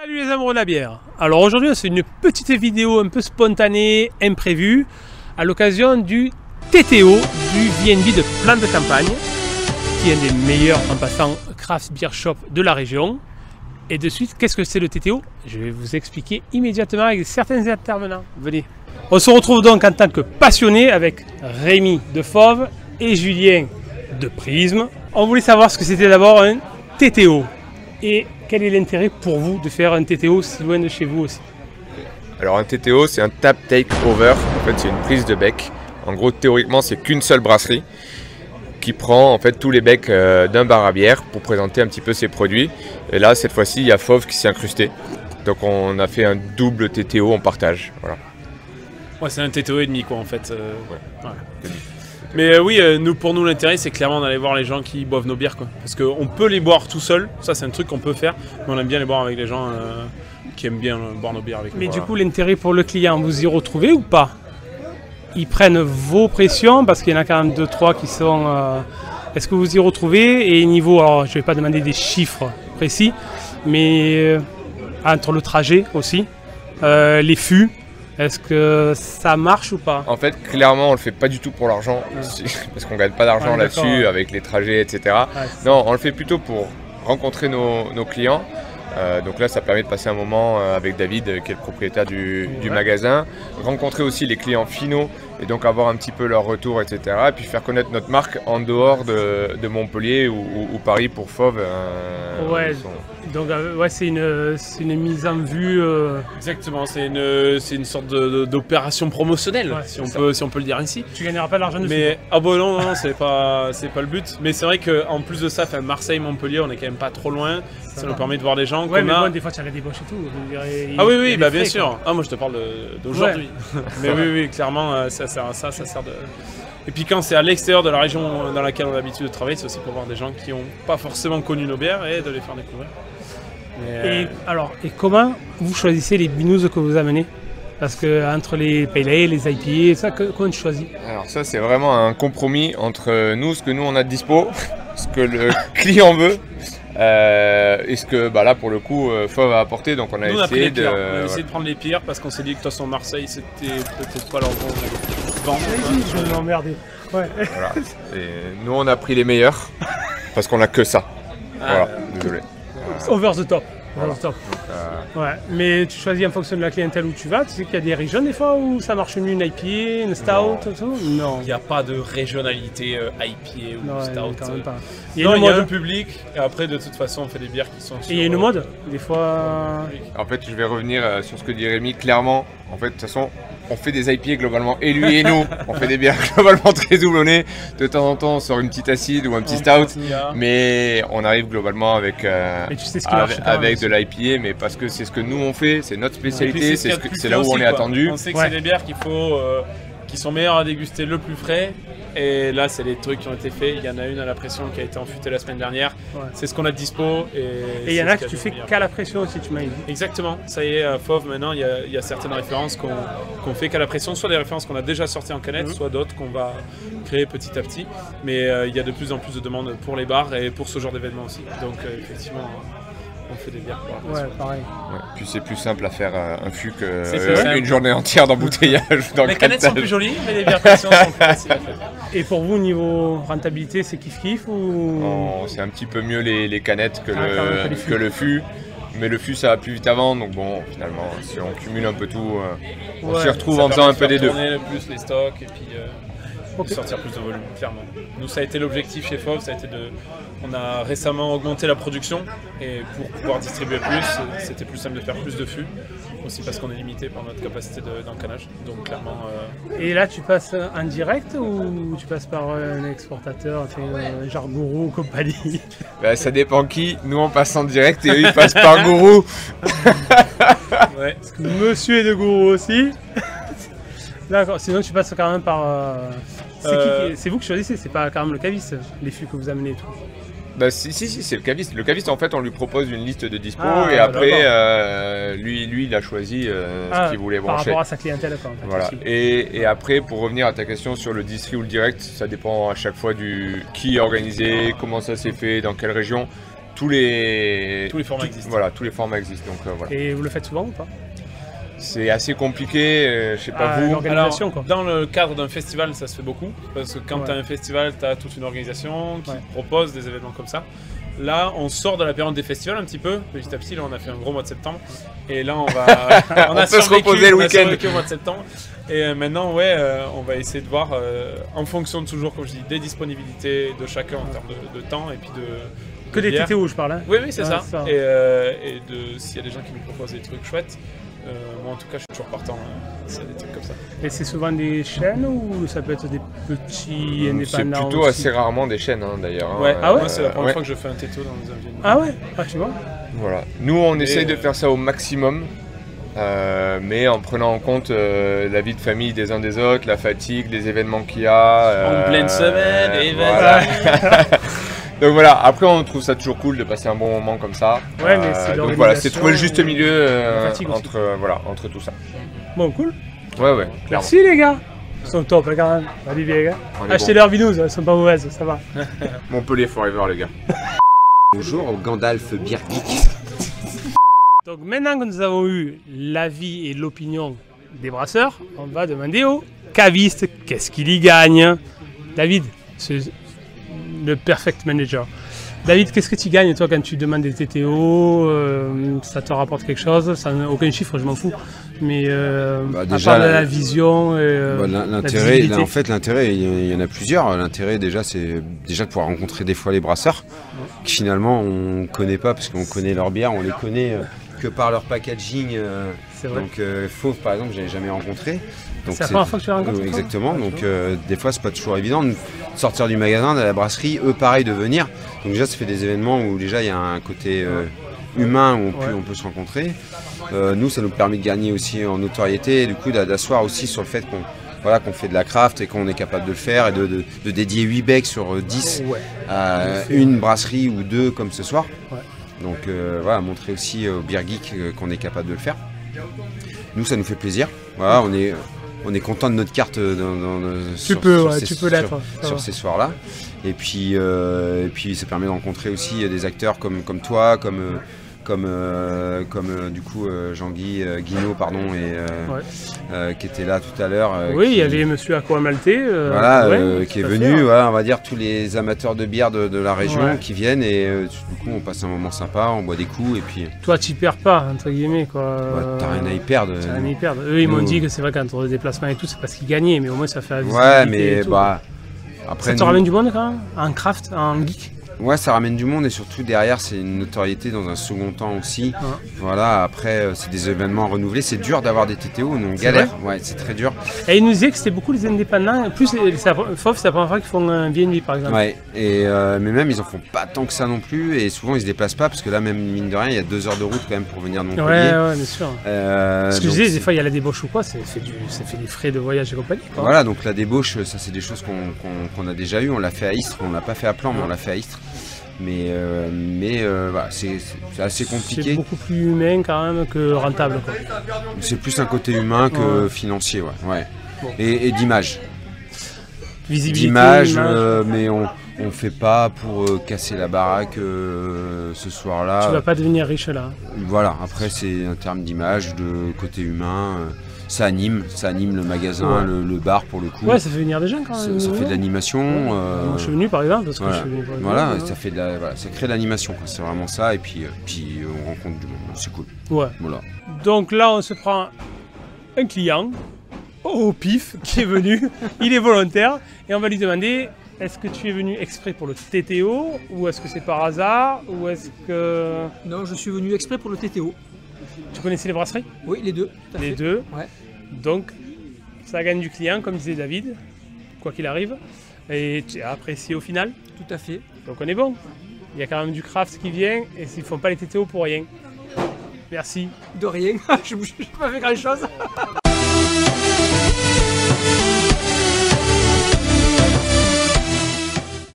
Salut les amoureux de la bière. Alors aujourd'hui c'est une petite vidéo un peu spontanée, imprévue, à l'occasion du TTO, du VNB de Plante de Campagne, qui est un des meilleurs en passant craft beer shop de la région. Et de suite, qu'est-ce que c'est le TTO? Je vais vous expliquer immédiatement avec certains intervenants. Venez. On se retrouve donc en tant que passionnés avec Rémi de Fauve et Julien de Prisme. On voulait savoir ce que c'était d'abord un TTO. Et quel est l'intérêt pour vous de faire un TTO si loin de chez vous aussi? Alors un TTO, c'est un tap take over. En fait, c'est une prise de bec. En gros, théoriquement, c'est qu'une seule brasserie qui prend en fait tous les becs d'un bar à bière pour présenter un petit peu ses produits. Et là, cette fois-ci, il y a Fauve qui s'est incrusté. Donc on a fait un double TTO en partage. Voilà. Ouais, c'est un TTO et demi quoi en fait. Ouais. Mais oui, pour nous l'intérêt c'est clairement d'aller voir les gens qui boivent nos bières quoi. Parce qu'on peut les boire tout seul, ça c'est un truc qu'on peut faire, mais on aime bien les boire avec les gens qui aiment bien boire nos bières avec nous. Mais du coup l'intérêt pour le client, vous y retrouvez ou pas? Ils prennent vos pressions parce qu'il y en a quand même 2-3 qui sont... Est-ce que vous y retrouvez? Et niveau, alors je ne vais pas demander des chiffres précis, mais entre le trajet aussi, les fûts, est-ce que ça marche ou pas? En fait, clairement, on le fait pas du tout pour l'argent, parce qu'on gagne pas d'argent là-dessus avec les trajets, etc. Non, on le fait plutôt pour rencontrer nos clients. Donc là, ça permet de passer un moment avec David, qui est le propriétaire du magasin, rencontrer aussi les clients finaux et donc avoir un petit peu leur retour, etc. Et puis faire connaître notre marque en dehors de Montpellier ou Paris pour Fauve. Donc ouais, c'est une mise en vue. Exactement, c'est une sorte d'opération promotionnelle, si on peut le dire ainsi. Tu gagneras pas d'argent dessus. Mais ah bon non, c'est pas le but. Mais c'est vrai qu'en plus de ça, Marseille, Montpellier, on est quand même pas trop loin. Ça nous permet de voir des gens. Ouais, mais bon, des fois tu as la débauche et tout. Ah oui, bah bien sûr. Ah moi je te parle d'aujourd'hui. Mais oui, clairement, ça sert de. Et puis quand c'est à l'extérieur de la région dans laquelle on a l'habitude de travailler, c'est aussi pour voir des gens qui n'ont pas forcément connu nos bières et de les faire découvrir. Et comment vous choisissez les binous que vous amenez? Parce que entre les pale ale, les IPA, ça, comment tu choisis? Alors ça, c'est vraiment un compromis entre nous, ce que nous on a de dispo, ce que le client veut. Et ce que là pour le coup Fauve a apporté, donc on a essayé de prendre les pires parce qu'on s'est dit que de toute façon Marseille c'était peut-être pas leur bon. Je vais m'emmerder. Ouais. Voilà. Et nous on a pris les meilleurs parce qu'on a que ça. Voilà, désolé. Over the top. Voilà. Donc, ouais. Mais tu choisis en fonction de la clientèle où tu vas. Tu sais qu'il y a des régions des fois où ça marche mieux une IPA, une stout, tout. Non. Il n'y a pas de régionalité IPA ou stout. Quand même pas. Il y a un public et après de toute façon on fait des bières qui sont. Et il y a une mode des fois. En fait je vais revenir sur ce que dit Rémi. Clairement, en fait de toute façon on fait des IPA globalement, et lui et nous, on fait des bières globalement très doublonnées. De temps en temps, on sort une petite acide ou un petit stout, mais on arrive globalement avec, de l'IPA, mais parce que c'est ce que nous on fait, c'est notre spécialité, c'est là où on est attendu. On sait que c'est des bières qui sont meilleures à déguster le plus frais. Et là, c'est les trucs qui ont été faits. Il y en a une à la pression qui a été enfûtée la semaine dernière. Ouais. C'est ce qu'on a de dispo. Et il y en a que tu fais qu'à la pression aussi, tu m'as dit. Exactement. Ça y est, à Fauve, maintenant, il y a certaines références qu'on fait qu'à la pression. Soit des références qu'on a déjà sorties en canette, soit d'autres qu'on va créer petit à petit. Mais il y a de plus en plus de demandes pour les bars et pour ce genre d'événements aussi. Donc, effectivement... on fait des bières pour la pression. Ouais, pareil. Ouais. Puis c'est plus simple à faire un fût qu'une journée entière d'embouteillage. Les canettes sont plus jolies, mais les bières pression sont plus faciles à faire. Et pour vous, niveau rentabilité, c'est kiff-kiff ou... C'est un petit peu mieux les canettes que le fût. Mais le fût, ça va plus vite avant, donc bon, finalement, si on cumule un peu tout, on s'y retrouve en faisant un peu des deux. Plus les stocks et puis sortir plus de volume, clairement. Nous, ça a été l'objectif chez Fauve, on a récemment augmenté la production et pour pouvoir distribuer plus, c'était plus simple de faire plus de fûts, aussi parce qu'on est limité par notre capacité d'encanage. Donc clairement. Et là, tu passes en direct ou tu passes par un exportateur, genre Gourou ou compagnie? Ça dépend qui. Nous, on passe en direct et eux, ils passent par Gourou. Ouais. Monsieur est de Gourou aussi. D'accord. Sinon, tu passes quand même par. C'est vous qui choisissez, c'est pas quand même le caviste, les fûts que vous amenez et tout. Si, c'est le caviste. Le caviste, en fait, on lui propose une liste de dispo et après, lui, il a choisi ce qu'il voulait brancher. Par rapport à sa clientèle, quoi. En fait, voilà. Et après, pour revenir à ta question sur le distri ou le direct, ça dépend à chaque fois qui est organisé, comment ça s'est fait, dans quelle région. tous les formats existent. Voilà, tous les formats existent. Donc, voilà. Et vous le faites souvent ou pas? C'est assez compliqué, je sais pas vous. L'organisation, quoi. Dans le cadre d'un festival, ça se fait beaucoup. Parce que quand tu as un festival, tu as toute une organisation qui propose des événements comme ça. Là, on sort de la période des festivals un petit peu, petit à petit. Là, on a fait un gros mois de septembre. Et là, on a peut se reposer le week-end au mois de septembre. Et maintenant, on va essayer de voir, en fonction de toujours, comme je dis, des disponibilités de chacun en termes de temps et puis de... Que des TTO, je parle. Hein. Oui, c'est ça. Et s'il y a des gens qui nous proposent des trucs chouettes, moi en tout cas, je suis toujours partant s'il y a des trucs comme ça. Et c'est souvent des chaînes ou ça peut être des petits indépendants? C'est plutôt aussi assez rarement des chaînes d'ailleurs. Ouais. Ah ouais, moi, c'est la première fois que je fais un TTO dans les avions. Ah ouais, tu vois. Voilà. Nous, on essaye de faire ça au maximum. Mais en prenant en compte la vie de famille des uns des autres, la fatigue, les événements qu'il y a. En pleine semaine, et voilà. Donc voilà, après on trouve ça toujours cool de passer un bon moment comme ça. Ouais, mais c'est donc voilà, c'est trouver le juste milieu entre tout ça. Bon, cool. Ouais. Merci les gars. Ils sont top hein, quand même. Allez les gars. Achetez leurs binous, elles sont pas mauvaises, ça va. Montpellier forever les gars. Bonjour Gandalf Birgit. Donc maintenant que nous avons eu l'avis et l'opinion des brasseurs, on va demander aux cavistes qu'est-ce qu'ils y gagnent. David, c'est le perfect manager. David, qu'est-ce que tu gagnes toi quand tu demandes des TTO? Ça te rapporte quelque chose? Ça n'a aucun chiffre, je m'en fous. Mais déjà, à part la vision, l'intérêt, en fait, l'intérêt, il y en a plusieurs. L'intérêt déjà, c'est déjà de pouvoir rencontrer des fois les brasseurs, qui finalement on connaît pas parce qu'on connaît leur bière, on les connaît que par leur packaging. Donc Fauve par exemple, j'ai jamais rencontré. C'est la première fois que tu les rencontres? Exactement, donc des fois c'est pas toujours évident de sortir du magasin, de la brasserie, eux pareil de venir. Donc déjà ça fait des événements où déjà il y a un côté humain où on peut se rencontrer. Nous ça nous permet de gagner aussi en notoriété et du coup d'asseoir aussi sur le fait qu'on fait de la craft et qu'on est capable de le faire et de dédier 8 becs sur 10 à une brasserie ou deux comme ce soir. Donc voilà, montrer aussi au Beer Geek qu'on est capable de le faire. Nous ça nous fait plaisir. Voilà, on est content de notre carte sur ces soirs-là. Et puis ça permet de rencontrer aussi des acteurs comme toi, comme du coup Jean-Guy Guinaud qui était là tout à l'heure. Il y avait Monsieur Aquamalté qui est venu, on va dire tous les amateurs de bière de la région qui viennent et du coup on passe un moment sympa, on boit des coups et puis... Toi tu perds pas entre guillemets quoi. T'as rien à y perdre. Eux ils m'ont dit que c'est vrai qu'entre les déplacements et tout c'est parce qu'ils gagnaient mais au moins ça fait la visibilité. Après ça te ramène du monde quand même, en craft, en geek. Ouais, ça ramène du monde et surtout derrière c'est une notoriété dans un second temps aussi. Voilà, après c'est des événements renouvelés, c'est dur d'avoir des TTO, nous on galère, c'est très dur. Et il nous disait que c'était beaucoup les indépendants, plus Fauve c'est la première fois qu'ils font un VNB par exemple. Ouais, et mais même ils en font pas tant que ça non plus et souvent ils se déplacent pas parce que là même mine de rien il y a 2 heures de route quand même pour venir de Montpellier. Ouais, bien sûr. Parce que je disais des fois il y a la débauche ou quoi, ça fait des frais de voyage et compagnie. Quoi. Voilà, donc la débauche ça c'est des choses qu'on a déjà eu, on l'a fait à Istres, on l'a pas fait à Plan mais on l'a fait à Istres. Mais c'est assez compliqué. C'est beaucoup plus humain quand même que rentable. C'est plus un côté humain que financier, Bon. Et d'image. Visibilité, d'image, mais on fait pas pour casser la baraque ce soir-là. Tu vas pas devenir riche là. Voilà, après c'est un terme d'image, de côté humain. Ça anime le magasin, le bar pour le coup. Ouais, ça fait venir des gens quand même. Ça fait de l'animation. Moi, je suis venu par exemple parce que je suis venu. Ça crée de l'animation. C'est vraiment ça. Et puis on rencontre du monde. C'est cool. Ouais. Voilà. Donc là, on se prend un client au pif qui est venu. Il est volontaire et on va lui demander est-ce que tu es venu exprès pour le TTO ou est-ce que c'est par hasard ou est-ce que... Non, je suis venu exprès pour le TTO. Tu connaissais les brasseries? Oui, les deux. Les deux. Ouais. Donc, ça gagne du client, comme disait David, quoi qu'il arrive. Et tu as apprécié au final. Tout à fait. Donc on est bon. Il y a quand même du craft qui vient et ils ne font pas les TTO pour rien. Merci. De rien. Je n'ai pas fait grand chose.